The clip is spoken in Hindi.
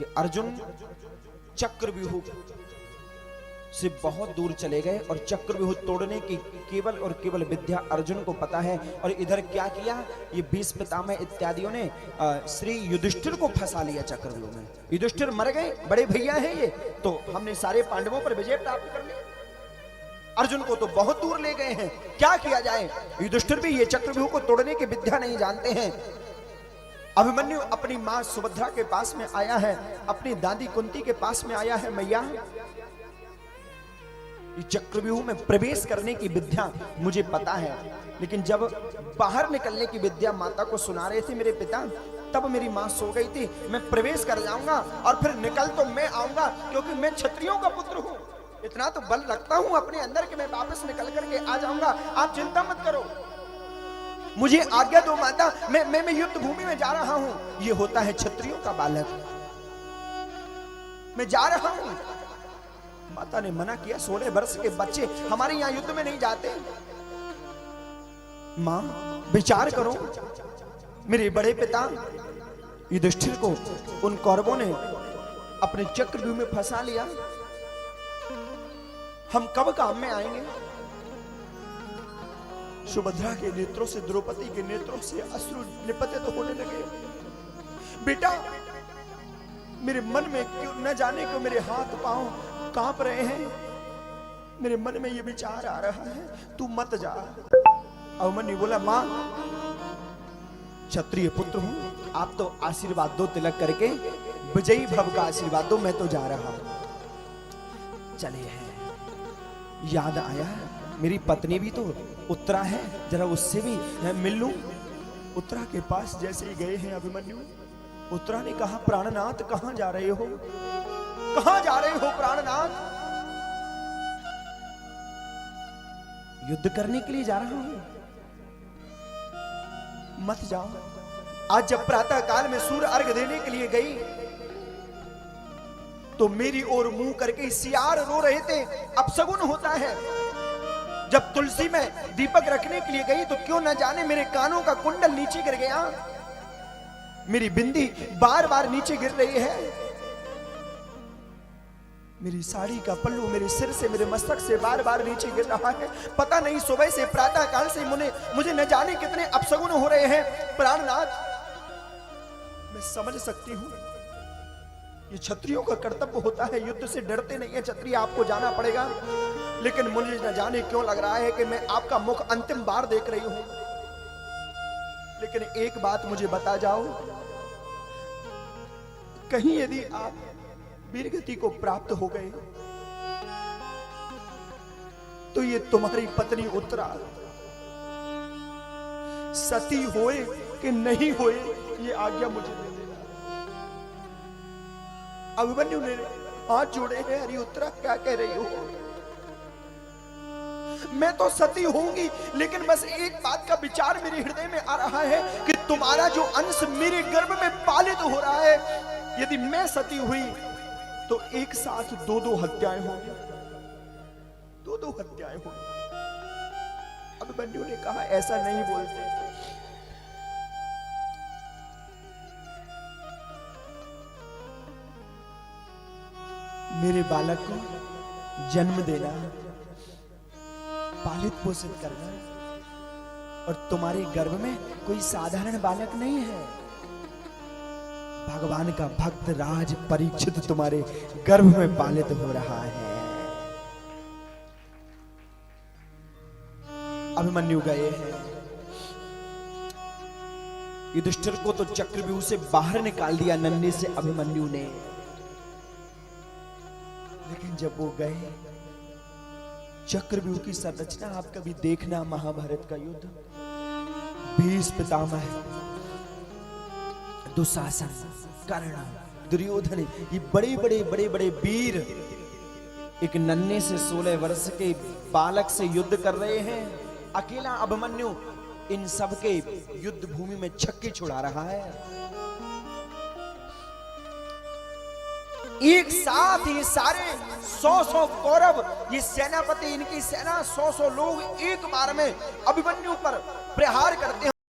कि अर्जुन चक्रव्यूह से बहुत दूर चले गए और चक्रव्यूह तोड़ने की केवल और केवल विद्या अर्जुन को पता है। और इधर क्या किया, ये भीष्म पितामह इत्यादियों ने श्री युधिष्ठिर को फंसा लिया चक्रव्यूह में। युधिष्ठिर मर गए, बड़े भैया हैं ये, तो हमने सारे पांडवों पर विजय प्राप्त कर ली। अर्जुन को तो बहुत दूर ले गए हैं, क्या किया जाए। युधिष्ठिर भी ये चक्रव्यूह को तोड़ने की विद्या नहीं जानते हैं। अभिमन्यु अपनी मां सुभद्रा के पास में आया है, अपनी दादी कुंती के पास में आया है, मैया चक्रव्यूह में प्रवेश करने की विद्या मुझे पता है, लेकिन जब बाहर निकलने की विद्या माता को सुना रहे थे मेरे पिता, तब मेरी मां सो गई थी। मैं प्रवेश कर जाऊंगा और फिर निकल तो मैं आऊंगा, क्योंकि मैं क्षत्रियों का पुत्र हूं। इतना तो बल रखता हूं अपने अंदर कि मैं वापस निकल करके आ जाऊंगा। आप चिंता मत करो, मुझे आज्ञा दो माता, मैं युद्ध भूमि में जा रहा हूं। ये होता है क्षत्रियों का बालक, मैं जा रहा हूं। माता ने मना किया, 16 वर्ष के बच्चे हमारे यहां युद्ध में नहीं जाते। मां विचार करो, मेरे बड़े पिता युधिष्ठिर को उन कौरवों ने अपने चक्रव्यूह में फंसा लिया, हम कब काम में आएंगे। सुभद्रा के नेत्रों से, द्रौपदी के नेत्रों से अश्रु निपतित तो होने लगे। बेटा, मेरे मन में क्यों न जाने क्यों मेरे हाथ पांव कांप रहे हैं। मेरे मन में ये विचार आ रहा है, तू मत जा। अभिमन्यु बोला, मां क्षत्रिय पुत्र हूं, आप तो आशीर्वाद दो, तिलक करके विजयी भव का आशीर्वाद दो, मैं तो जा रहा हूं। चले हैं, याद आया मेरी पत्नी भी तो उत्तरा है, जरा उससे भी मिल लूं। उत्तरा के पास जैसे ही गए हैं अभिमन्यु, उत्तरा ने कहा, प्राणनाथ कहां जा रहे हो, कहां जा रहे हो प्राणनाथ। युद्ध करने के लिए जा रहा हूं, मत जाओ। आज जब प्रातः काल में सूर्य अर्घ देने के लिए गई तो मेरी ओर मुंह करके सियार रो रहे थे, अपशगुन होता है। जब तुलसी में दीपक रखने के लिए गई तो क्यों न जाने मेरे कानों का कुंडल नीचे गिर गया, मेरी बिंदी बार बार नीचे गिर रही है, मेरी साड़ी का पल्लू मेरे सिर से, मेरे मस्तक से बार बार नीचे गिर रहा है। पता नहीं सुबह से, प्रातः काल से मुझे न जाने कितने अपशगुन हो रहे हैं। प्राणनाथ, मैं समझ सकती हूं ये क्षत्रियों का कर्तव्य होता है, युद्ध से डरते नहीं है क्षत्रिय, आपको जाना पड़ेगा, लेकिन मुझे न जाने क्यों लग रहा है कि मैं आपका मुख अंतिम बार देख रही हूं। लेकिन एक बात मुझे बता जाओ, कहीं यदि आप वीरगति को प्राप्त हो गए तो ये तुम्हारी पत्नी उत्तरा सती होए कि नहीं होए, ये आज्ञा मुझे दे देना। अभिमन्यु ने हाथ जोड़े हैं, अरे उत्तरा क्या कह रही हो, मैं तो सती होंगी, लेकिन बस एक बात का विचार मेरे हृदय में आ रहा है कि तुम्हारा जो अंश मेरे गर्भ में पालित हो रहा है, यदि मैं सती हुई तो एक साथ 2-2 हत्याएं होंगी, 2-2 हत्याएं होंगी। अभिमन्यु ने कहा, ऐसा नहीं बोलते, मेरे बालक को जन्म देना, पालित पोषित करना, और तुम्हारे गर्भ में कोई साधारण बालक नहीं है, भगवान का भक्त राज परीक्षित तुम्हारे गर्भ में पालित हो रहा है। अभिमन्यु गए हैं, युधिष्ठिर को तो चक्रव्यूह से बाहर निकाल दिया नन्हे से अभिमन्यु ने, लेकिन जब वो गए, चक्रव्यूह की संरचना आप कभी देखना, महाभारत का युद्ध, भीष्म पितामह, दुशासन, कर्ण, दुर्योधन, ये बड़े बड़े वीर एक नन्हे से 16 वर्ष के बालक से युद्ध कर रहे हैं। अकेला अभिमन्यु इन सब के युद्ध भूमि में छक्के छुड़ा रहा है। एक साथ ये सारे 100 कौरव, ये सेनापति, इनकी सेना 100 लोग एक बार में अभिमन्यु पर प्रहार करते हैं।